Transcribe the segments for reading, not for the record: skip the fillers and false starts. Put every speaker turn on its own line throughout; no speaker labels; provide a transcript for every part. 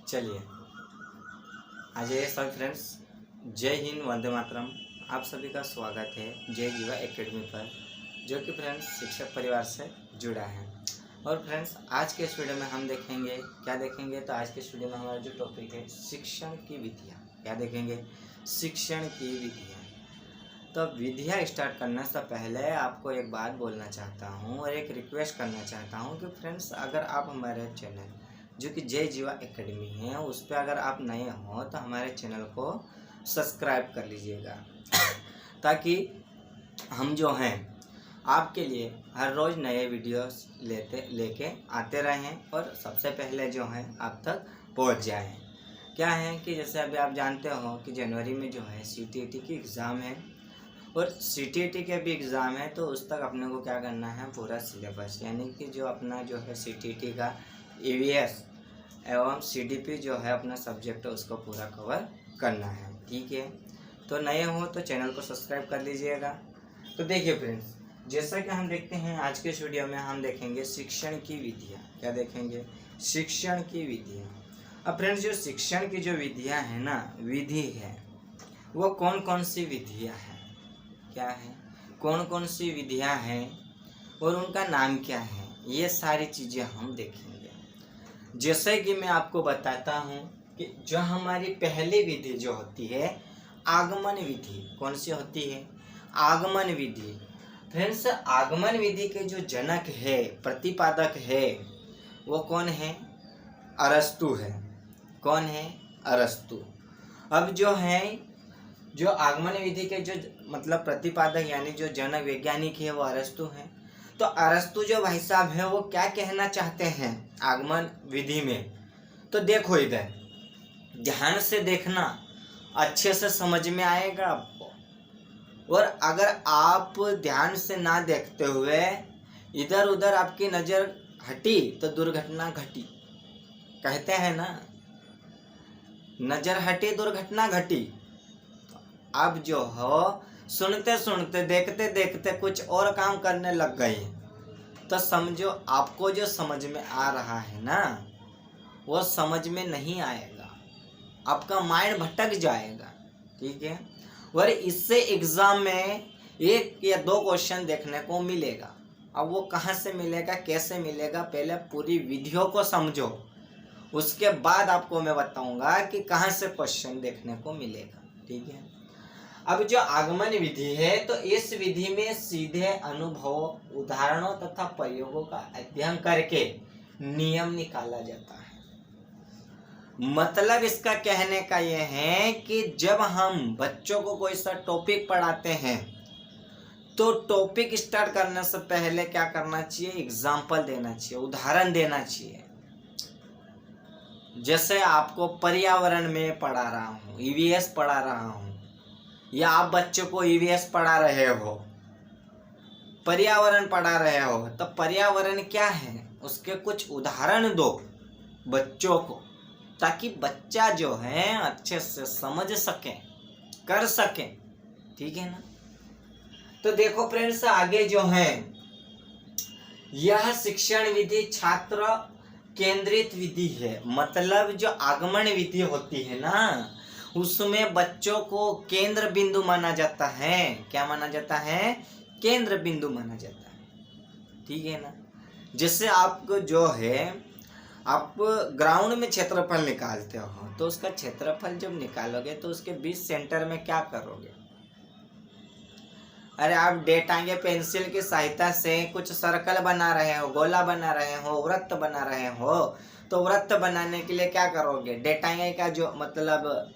चलिए आ जाइए सभी फ्रेंड्स। जय हिंद, वंदे मातरम। आप सभी का स्वागत है जय जीवा एकेडमी पर, जो कि फ्रेंड्स शिक्षक परिवार से जुड़ा है। और फ्रेंड्स आज के इस वीडियो में हम देखेंगे क्या देखेंगे, तो आज के इस वीडियो में हमारा जो टॉपिक है शिक्षण की विधियाँ। क्या देखेंगे? शिक्षण की विधियाँ। तो विधियाँ स्टार्ट करने से पहले आपको एक बात बोलना चाहता हूँ और एक रिक्वेस्ट करना चाहता हूँ कि फ्रेंड्स अगर आप हमारे चैनल जो कि जय जीवा एकेडमी है उस पर अगर आप नए हो तो हमारे चैनल को सब्सक्राइब कर लीजिएगा ताकि हम जो हैं आपके लिए हर रोज़ नए वीडियोस लेके आते रहें और सबसे पहले जो है आप तक पहुंच जाएं। क्या है कि जैसे अभी आप जानते हो कि जनवरी में जो है CTET की एग्ज़ाम है और CTET के भी एग्ज़ाम है, तो उस तक अपने को क्या करना है, पूरा सिलेबस यानी कि जो अपना जो है CTET का EVS एवं CDP जो है अपना सब्जेक्ट है उसको पूरा कवर करना है। ठीक है, तो नए हो तो चैनल को सब्सक्राइब कर लीजिएगा। तो देखिए फ्रेंड्स, जैसा कि हम देखते हैं आज के इस वीडियो में हम देखेंगे शिक्षण की विधियाँ। क्या देखेंगे? शिक्षण की विधियाँ। अब फ्रेंड्स जो शिक्षण की जो विधियाँ हैं ना, विधि है वो कौन कौन सी विधियाँ हैं, क्या है, कौन कौन सी विधियाँ हैं और उनका नाम क्या है, ये सारी चीज़ें हम देखेंगे। जैसे कि मैं आपको बताता हूँ कि जो हमारी पहली विधि जो होती है आगमन विधि, कौन सी होती है? आगमन विधि। फ्रेंड्स आगमन विधि के जो जनक है, प्रतिपादक है, वो कौन है? अरस्तु है। कौन है? अरस्तु। अब जो है जो आगमन विधि के जो मतलब प्रतिपादक यानी जो जनक वैज्ञानिक है वो अरस्तु है। तो अरस्तु जो भाई साहब है वो क्या कहना चाहते हैं आगमन विधि में? तो देखो इधर ध्यान से देखना, अच्छे से समझ में आएगा आपको। और अगर आप ध्यान से ना देखते हुए इधर उधर आपकी नज़र हटी तो दुर्घटना घटी। कहते हैं ना, नज़र हटी दुर्घटना घटी। अब जो हो सुनते सुनते देखते देखते कुछ और काम करने लग गए तो समझो आपको जो समझ में आ रहा है ना वो समझ में नहीं आएगा, आपका माइंड भटक जाएगा। ठीक है, और इससे एग्ज़ाम में 1 या 2 क्वेश्चन देखने को मिलेगा। अब वो कहाँ से मिलेगा, कैसे मिलेगा, पहले पूरी विधियों को समझो, उसके बाद आपको मैं बताऊंगा कि कहाँ से क्वेश्चन देखने को मिलेगा। ठीक है, अब जो आगमन विधि है तो इस विधि में सीधे अनुभव, उदाहरणों तथा प्रयोगों का अध्ययन करके नियम निकाला जाता है। मतलब इसका कहने का यह है कि जब हम बच्चों को कोई सा टॉपिक पढ़ाते हैं तो टॉपिक स्टार्ट करने से पहले क्या करना चाहिए, एग्जाम्पल देना चाहिए, उदाहरण देना चाहिए। जैसे आपको पर्यावरण में पढ़ा रहा हूँ, EVS पढ़ा रहा हूँ, या आप बच्चों को EVS पढ़ा रहे हो, पर्यावरण पढ़ा रहे हो, तो पर्यावरण क्या है उसके कुछ उदाहरण दो बच्चों को, ताकि बच्चा जो है अच्छे से समझ सके, कर सके। ठीक है ना? तो देखो फ्रेंड्स आगे जो है यह शिक्षण विधि छात्र केंद्रित विधि है। मतलब जो आगमन विधि होती है ना उसमें बच्चों को केंद्र बिंदु माना जाता है। क्या माना जाता है? केंद्र बिंदु माना जाता है। ठीक है ना? जैसे आपको जो है आप ग्राउंड में क्षेत्रफल निकालते हो तो उसका क्षेत्रफल जब निकालोगे तो उसके बीच सेंटर में क्या करोगे? अरे आप डेटांगे पेंसिल की सहायता से कुछ सर्कल बना रहे हो, गोला बना रहे हो, वृत्त बना रहे हो, तो वृत्त बनाने के लिए क्या करोगे? डेटांगे का जो मतलब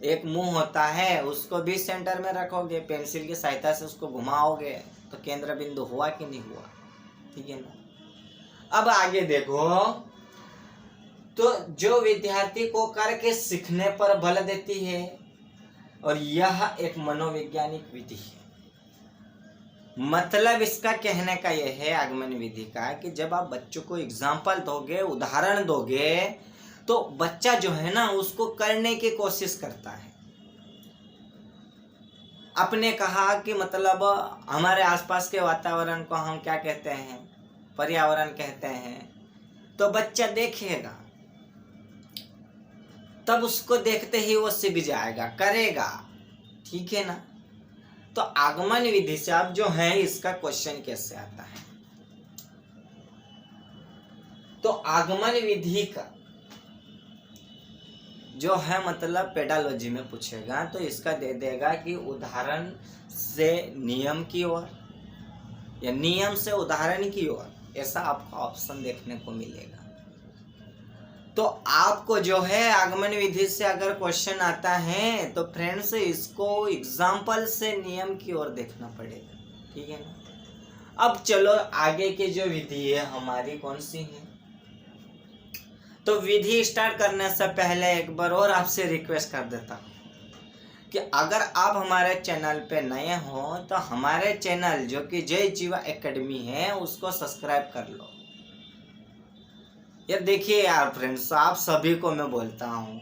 एक मुंह होता है उसको बीच सेंटर में रखोगे, पेंसिल की सहायता से उसको घुमाओगे तो केंद्र बिंदु हुआ कि नहीं हुआ? ठीक है ना? अब आगे देखो, तो जो विद्यार्थी को करके सीखने पर बल देती है और यह एक मनोवैज्ञानिक विधि है। मतलब इसका कहने का यह है आगमन विधि का कि जब आप बच्चों को एग्जाम्पल दोगे, उदाहरण दोगे, तो बच्चा जो है ना उसको करने की कोशिश करता है। आपने कहा कि मतलब हमारे आसपास के वातावरण को हम क्या कहते हैं? पर्यावरण कहते हैं। तो बच्चा देखेगा तब उसको देखते ही वो सीख जाएगा, करेगा। ठीक है ना। तो आगमन विधि से अब जो है इसका क्वेश्चन कैसे आता है, तो आगमन विधि का जो है मतलब पेडालॉजी में पूछेगा तो इसका दे देगा कि उदाहरण से नियम की ओर या नियम से उदाहरण की ओर, ऐसा आपको ऑप्शन देखने को मिलेगा। तो आपको जो है आगमन विधि से अगर क्वेश्चन आता है तो फ्रेंड्स इसको एग्जाम्पल से नियम की ओर देखना पड़ेगा। ठीक है ना। अब चलो आगे की जो विधि है हमारी कौन सी है, तो विधि स्टार्ट करने से पहले एक बार और आपसे रिक्वेस्ट कर देता हूँ कि अगर आप हमारे चैनल पे नए हो तो हमारे चैनल जो कि जय जीवा एकेडमी है उसको सब्सक्राइब कर लो। यार देखिए यार फ्रेंड्स, आप सभी को मैं बोलता हूँ,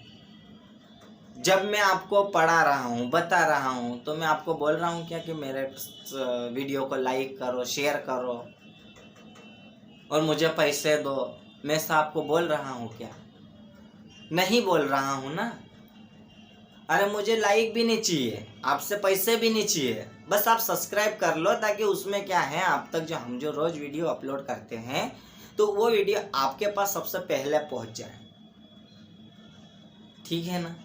जब मैं आपको पढ़ा रहा हूँ, बता रहा हूँ, तो मैं आपको बोल रहा हूँ क्या कि मेरे वीडियो को लाइक करो, शेयर करो और मुझे पैसे दो। मैं ऐसा आपको बोल रहा हूँ क्या? नहीं बोल रहा हूँ ना। अरे मुझे लाइक भी नहीं चाहिए, आपसे पैसे भी नहीं चाहिए, बस आप सब्सक्राइब कर लो ताकि उसमें क्या है आप तक जो हम जो रोज वीडियो अपलोड करते हैं तो वो वीडियो आपके पास सबसे पहले पहुंच जाए। ठीक है ना।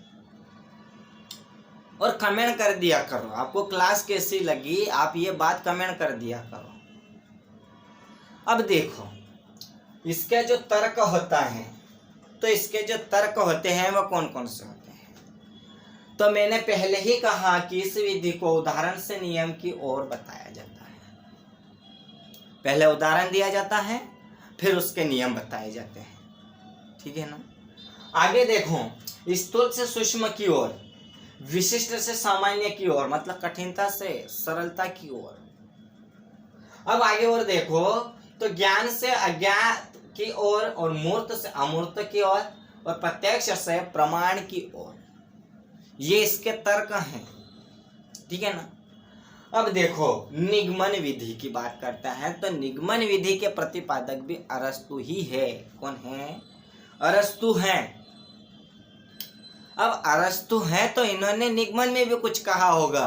और कमेंट कर दिया करो, आपको क्लास कैसी लगी आप ये बात कमेंट कर दिया करो। अब देखो इसके जो तर्क होता है, तो इसके जो तर्क होते हैं वो कौन कौन से होते हैं, तो मैंने पहले ही कहा कि इस विधि को उदाहरण से नियम की ओर बताया जाता है। पहले उदाहरण दिया जाता है फिर उसके नियम बताए जाते हैं। ठीक है ना। आगे देखो स्थूल से सूक्ष्म की ओर, विशिष्ट से सामान्य की ओर, मतलब कठिनता से सरलता की ओर। अब आगे और देखो तो ज्ञान से अज्ञात की ओर और मूर्त से अमूर्त की ओर और प्रत्यक्ष से प्रमाण की ओर, ये इसके तर्क हैं। ठीक है ना। अब देखो निगमन विधि की बात करता है तो निगमन विधि के प्रतिपादक भी अरस्तु ही है। कौन है? अरस्तु हैं। अब अरस्तु है तो इन्होंने निगमन में भी कुछ कहा होगा।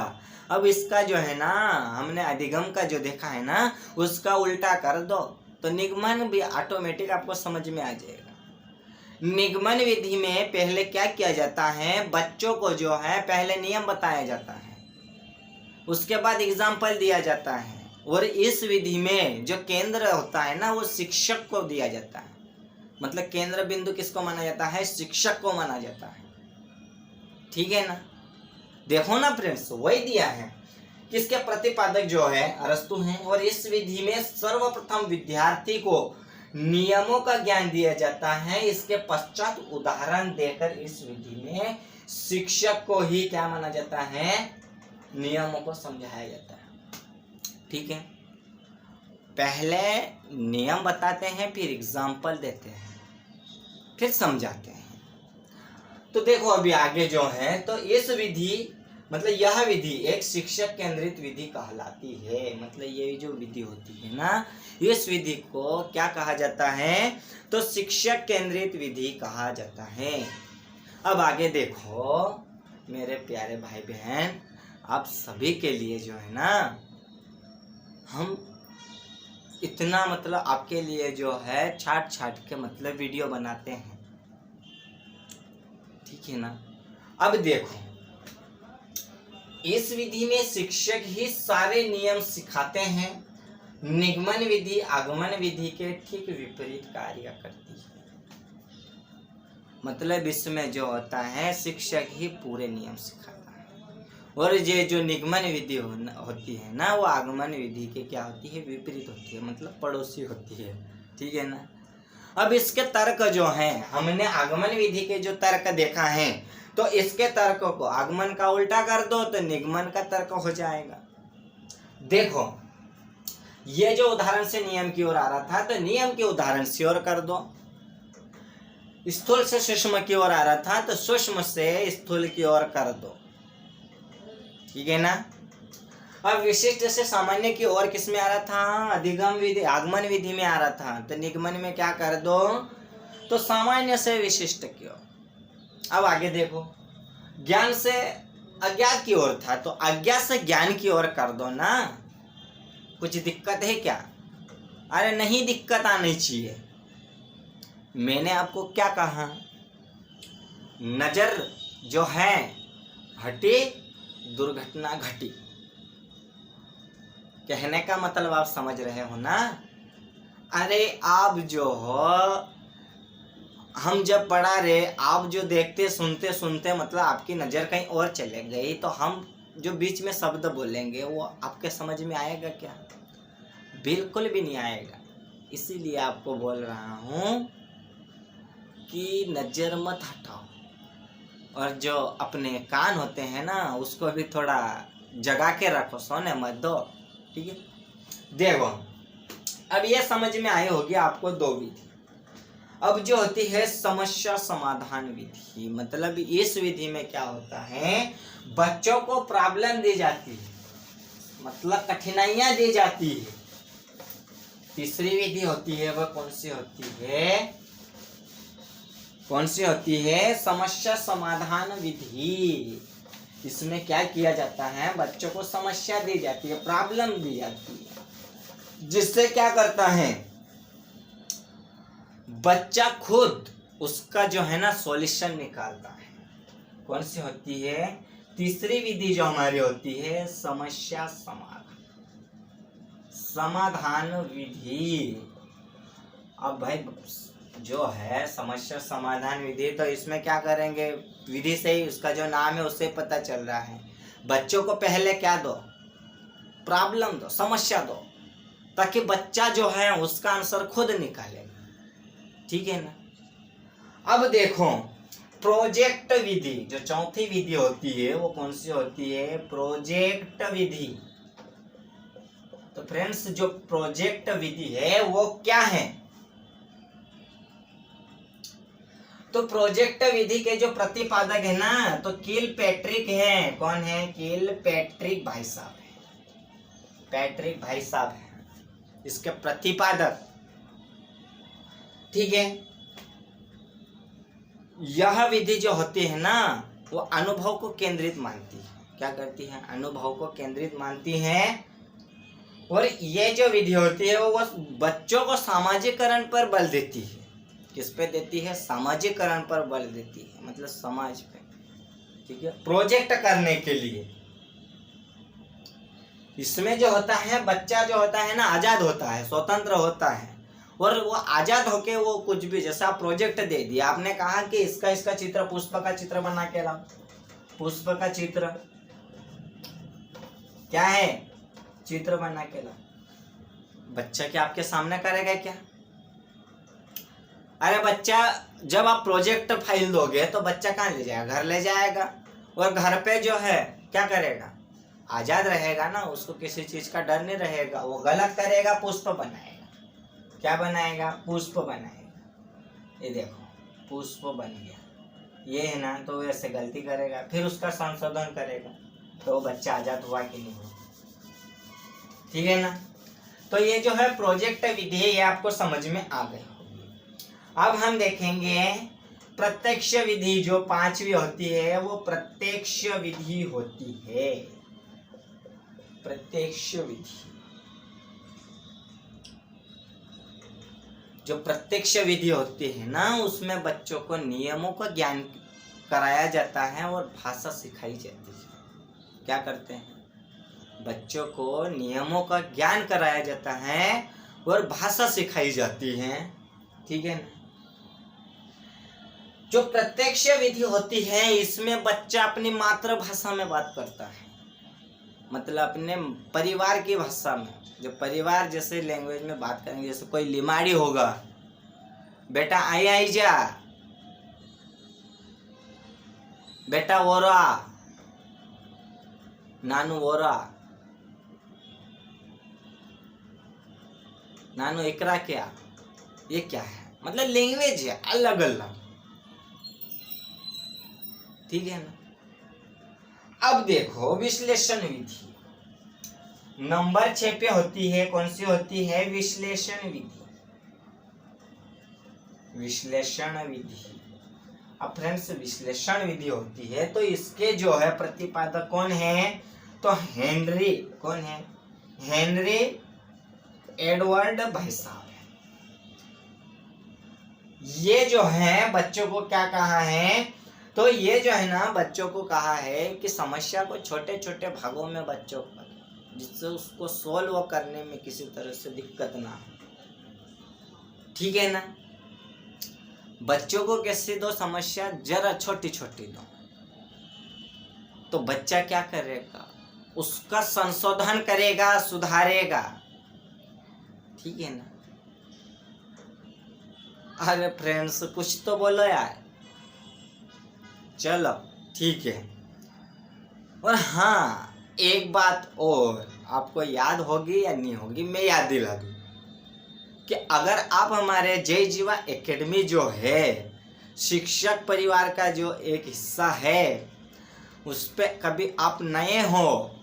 अब इसका जो है ना, हमने अधिगम का जो देखा है ना उसका उल्टा कर दो तो निगमन भी ऑटोमेटिक आपको समझ में आ जाएगा। निगमन विधि में पहले क्या किया जाता है, बच्चों को जो है पहले नियम बताया जाता है, उसके बाद एग्जाम्पल दिया जाता है, और इस विधि में जो केंद्र होता है ना वो शिक्षक को दिया जाता है। मतलब केंद्र बिंदु किसको माना जाता है? शिक्षक को माना जाता है। ठीक है ना। देखो ना फ्रेंड्स, वही दिया है। किसके प्रतिपादक जो है अरस्तु हैं, और इस विधि में सर्वप्रथम विद्यार्थी को नियमों का ज्ञान दिया जाता है। इसके पश्चात उदाहरण देकर इस विधि में शिक्षक को ही क्या माना जाता है? नियमों को समझाया जाता है। ठीक है। पहले नियम बताते हैं, फिर एग्जाम्पल देते हैं, फिर समझाते हैं। तो देखो अभी आगे जो है तो इस विधि मतलब यह विधि एक शिक्षक केंद्रित विधि कहलाती है। मतलब ये जो विधि होती है ना, इस विधि को क्या कहा जाता है? तो शिक्षक केंद्रित विधि कहा जाता है। अब आगे देखो मेरे प्यारे भाई बहन, आप सभी के लिए जो है ना हम इतना मतलब आपके लिए जो है छाट छाट के मतलब वीडियो बनाते हैं। ठीक है ना। अब देखो इस विधि में शिक्षक ही सारे नियम सिखाते हैं। निगमन विधि आगमन विधि के ठीक विपरीत कार्य करती है। मतलब इसमें जो होता है शिक्षक ही पूरे नियम सिखाता है, और ये जो निगमन विधि होती है ना वो आगमन विधि के क्या होती है? विपरीत होती है, मतलब पड़ोसी होती है। ठीक है ना। अब इसके तर्क जो हैं, हमने आगमन विधि के जो तर्क देखा है तो इसके तर्क को आगमन का उल्टा कर दो तो निगमन का तर्क हो जाएगा। देखो ये जो उदाहरण से नियम की ओर आ रहा था तो नियम के उदाहरण से ओर कर दो। स्थूल से सूक्ष्म की ओर आ रहा था तो सूक्ष्म से स्थूल की ओर कर दो। ठीक है ना। अब विशिष्ट से सामान्य की ओर किस में आ रहा था? अधिगम विधि आगमन विधि में आ रहा था, तो निगमन में क्या कर दो? तो सामान्य से विशिष्ट की ओर। अब आगे देखो, ज्ञान से अज्ञान की ओर था तो अज्ञान से ज्ञान की ओर कर दो ना, कुछ दिक्कत है क्या? अरे नहीं, दिक्कत आनी चाहिए। मैंने आपको क्या कहा, नजर जो है हटी, दुर्घटना घटी। कहने का मतलब आप समझ रहे हो ना? अरे आप जो हो, हम जब पढ़ा रहे, आप जो देखते सुनते सुनते मतलब आपकी नज़र कहीं और चले गई, तो हम जो बीच में शब्द बोलेंगे वो आपके समझ में आएगा क्या? बिल्कुल भी नहीं आएगा। इसीलिए आपको बोल रहा हूँ कि नज़र मत हटाओ, और जो अपने कान होते हैं ना उसको भी थोड़ा जगा के रखो, सोने मत दो, ठीक है? देखो, अब ये समझ में आई होगी आपको दो विधि। अब जो होती है समस्या समाधान विधि, मतलब इस विधि में क्या होता है, बच्चों को प्रॉब्लम दी जाती है, मतलब कठिनाइयां दी जाती है। तीसरी विधि होती है वह कौन सी होती है? कौन सी होती है? समस्या समाधान विधि। इसमें क्या किया जाता है, बच्चों को समस्या दी जाती है, प्रॉब्लम दी जाती है, जिससे क्या करता है बच्चा खुद उसका जो है ना सॉल्यूशन निकालता है। कौन सी होती है? तीसरी विधि जो हमारी होती है समस्या समाधान विधि। अब भाई जो है समस्या समाधान विधि, तो इसमें क्या करेंगे, विधि से ही उसका जो नाम है उससे पता चल रहा है, बच्चों को पहले क्या दो, प्रॉब्लम दो, समस्या दो, ताकि बच्चा जो है उसका आंसर खुद निकालेगा, ठीक है ना? अब देखो, प्रोजेक्ट विधि जो चौथी विधि होती है वो कौन सी होती है? प्रोजेक्ट विधि। तो फ्रेंड्स, जो प्रोजेक्ट विधि है वो क्या है? तो प्रोजेक्ट विधि के जो प्रतिपादक है ना, तो किलपैट्रिक है। कौन है? किलपैट्रिक भाई साहब है, पैट्रिक भाई साहब है इसके प्रतिपादक, ठीक है? यह विधि जो होती है ना वो अनुभव को केंद्रित मानती है। क्या करती है? अनुभव को केंद्रित मानती है। और ये जो विधि होती है वो बच्चों को सामाजिकरण पर बल देती है। किस पे देती है? सामाजिकरण पर बल देती है, मतलब समाज पे, ठीक है? प्रोजेक्ट करने के लिए इसमें जो होता है बच्चा जो होता है ना आजाद होता है, स्वतंत्र होता है, और वो आजाद होके वो कुछ भी, जैसा आप प्रोजेक्ट दे दिया, आपने कहा कि इसका चित्र, पुष्प का चित्र बना के लाओ, पुष्प का चित्र क्या है? चित्र बना के लाओ। बच्चा क्या आपके सामने करेगा क्या? अरे बच्चा, जब आप प्रोजेक्ट फाइल दोगे तो बच्चा कहाँ ले जाएगा? घर ले जाएगा, और घर पे जो है क्या करेगा? आजाद रहेगा ना, उसको किसी चीज का डर नहीं रहेगा, वो गलत करेगा, पुष्प बनाएगा। क्या बनाएगा? पुष्प बनाएगा। ये देखो पुष्प बन गया, ये है ना, तो ऐसे गलती करेगा, फिर उसका संशोधन करेगा, तो वो बच्चा आजाद हुआ कि नहीं हुआ, ठीक है ना? तो ये जो है प्रोजेक्ट विधि है, ये आपको समझ में आ गई होगी। अब हम देखेंगे प्रत्यक्ष विधि, जो पांचवी होती है वो प्रत्यक्ष विधि होती है। प्रत्यक्ष विधि, जो प्रत्यक्ष विधि होती है ना उसमें बच्चों को नियमों का ज्ञान कराया जाता है और भाषा सिखाई जाती है। क्या करते हैं? बच्चों को नियमों का ज्ञान कराया जाता है और भाषा सिखाई जाती है, ठीक है ना? जो प्रत्यक्ष विधि होती है इसमें बच्चा अपनी मातृभाषा में बात करता है, मतलब अपने परिवार की भाषा में, जो परिवार जैसे लैंग्वेज में बात करेंगे। जैसे कोई लिमाड़ी होगा, बेटा आई आई जा, बेटा ओरा, नानू ओरा, नानू इकरा क्या, ये क्या है? मतलब लैंग्वेज है अलग अलग, ठीक है ना? अब देखो विश्लेषण विधि नंबर 6 पे होती है। कौन सी होती है? विश्लेषण विधि। विश्लेषण विधि अब फ्रेंड्स विश्लेषण विधि होती है तो इसके जो है प्रतिपादक कौन है, तो हेनरी, कौन है, हेनरी एडवर्ड भाई साहब है। ये जो है बच्चों को क्या कहा है, तो ये जो है ना बच्चों को कहा है कि समस्या को छोटे छोटे भागों में बच्चों को, जिससे उसको सोल्व करने में किसी तरह से दिक्कत ना हो, ठीक है ना। बच्चों को कैसे दो समस्या, जरा छोटी छोटी दो, तो बच्चा क्या करेगा, उसका संशोधन करेगा, सुधारेगा, ठीक है ना। अरे फ्रेंड्स कुछ तो बोलो यार, चलो ठीक है। और हाँ एक बात और आपको याद होगी या नहीं होगी, मैं याद दिला दूं कि अगर आप हमारे जय जीवा एकेडमी जो है शिक्षक परिवार का जो एक हिस्सा है, उस पे कभी आप नए हो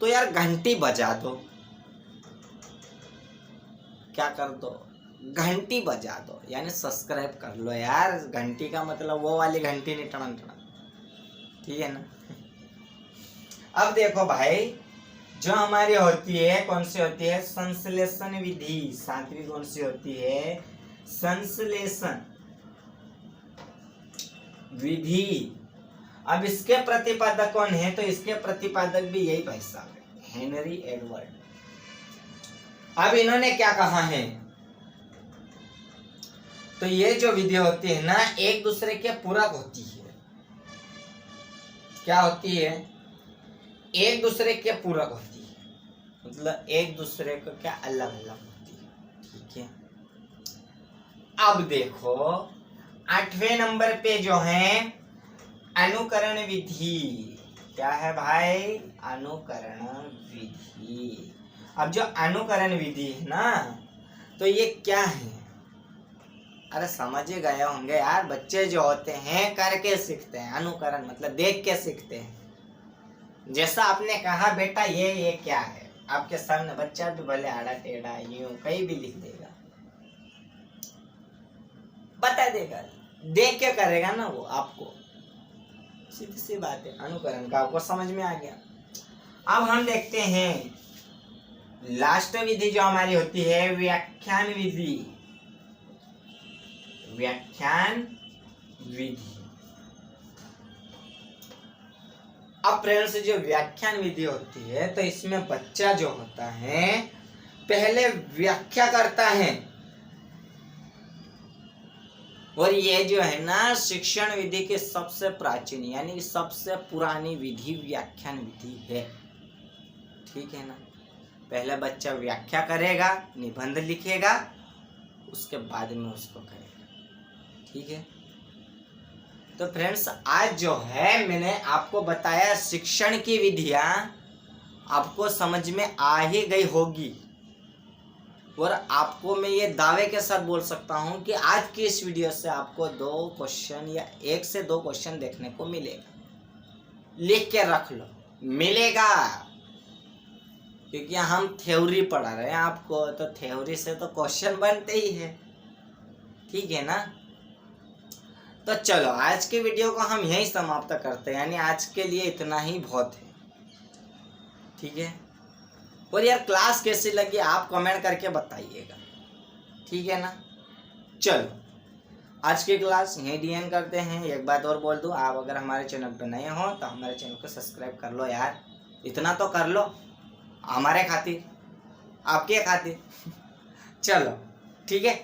तो यार घंटी बजा दो, क्या कर दो, घंटी बजा दो, यानी सब्सक्राइब कर लो यार। घंटी का मतलब वो वाली घंटी नहीं, टन टन, ठीक है ना। अब देखो भाई, जो हमारी होती है कौन सी होती है, संश्लेषण विधि, सातवीं कौन सी होती है, संश्लेषण विधि। अब इसके प्रतिपादक कौन है, तो इसके प्रतिपादक भी यही भाई साहब है, हेनरी एडवर्ड। अब इन्होंने क्या कहा है, तो ये जो विधि होती है ना एक दूसरे के पूरक होती है। क्या होती है, एक दूसरे के पूरक होती है, मतलब एक दूसरे को क्या अलग अलग होती है, ठीक है। अब देखो 8वें नंबर पे जो है अनुकरण विधि, क्या है भाई, अनुकरण विधि। अब जो अनुकरण विधि है ना, तो ये क्या है, अरे समझ ही गए होंगे यार, बच्चे जो होते हैं करके सीखते हैं, अनुकरण मतलब देख के सीखते हैं। जैसा आपने कहा बेटा ये क्या है, आपके सामने बच्चा भी भले आड़ा टेढ़ा यूं कहीं भी लिख देगा, बता देगा, देख के करेगा ना वो आपको, सीधी सी बात है। अनुकरण का आपको समझ में आ गया। अब हम देखते हैं लास्ट विधि जो हमारी होती है व्याख्यान विधि, व्याख्यान विधि। अब फ्रेंड्स जो व्याख्यान विधि होती है तो इसमें बच्चा जो होता है पहले व्याख्या करता है, और ये जो है ना शिक्षण विधि की सबसे प्राचीन यानी सबसे पुरानी विधि व्याख्यान विधि है, ठीक है ना। पहले बच्चा व्याख्या करेगा, निबंध लिखेगा, उसके बाद में उसको करेगा, ठीक है। तो फ्रेंड्स आज जो है मैंने आपको बताया शिक्षण की विधियां आपको समझ में आ ही गई होगी, और आपको मैं ये दावे के साथ बोल सकता हूं कि आज की इस वीडियो से आपको 2 क्वेश्चन या 1 से 2 क्वेश्चन देखने को मिलेगा। लिख के रख लो, मिलेगा, क्योंकि हम थ्योरी पढ़ा रहे हैं आपको, तो थ्योरी से तो क्वेश्चन बनते ही है, ठीक है ना। तो चलो आज की वीडियो को हम यहीं समाप्त करते हैं, यानी आज के लिए इतना ही बहुत है, ठीक है। और यार क्लास कैसी लगी आप कमेंट करके बताइएगा, ठीक है ना। चलो आज की क्लास यहीं डीएन करते हैं। एक बात और बोल दूं, आप अगर हमारे चैनल पर नए हो तो हमारे चैनल को सब्सक्राइब कर लो यार, इतना तो कर लो हमारे खातिर, आपके खातिर। चलो ठीक है।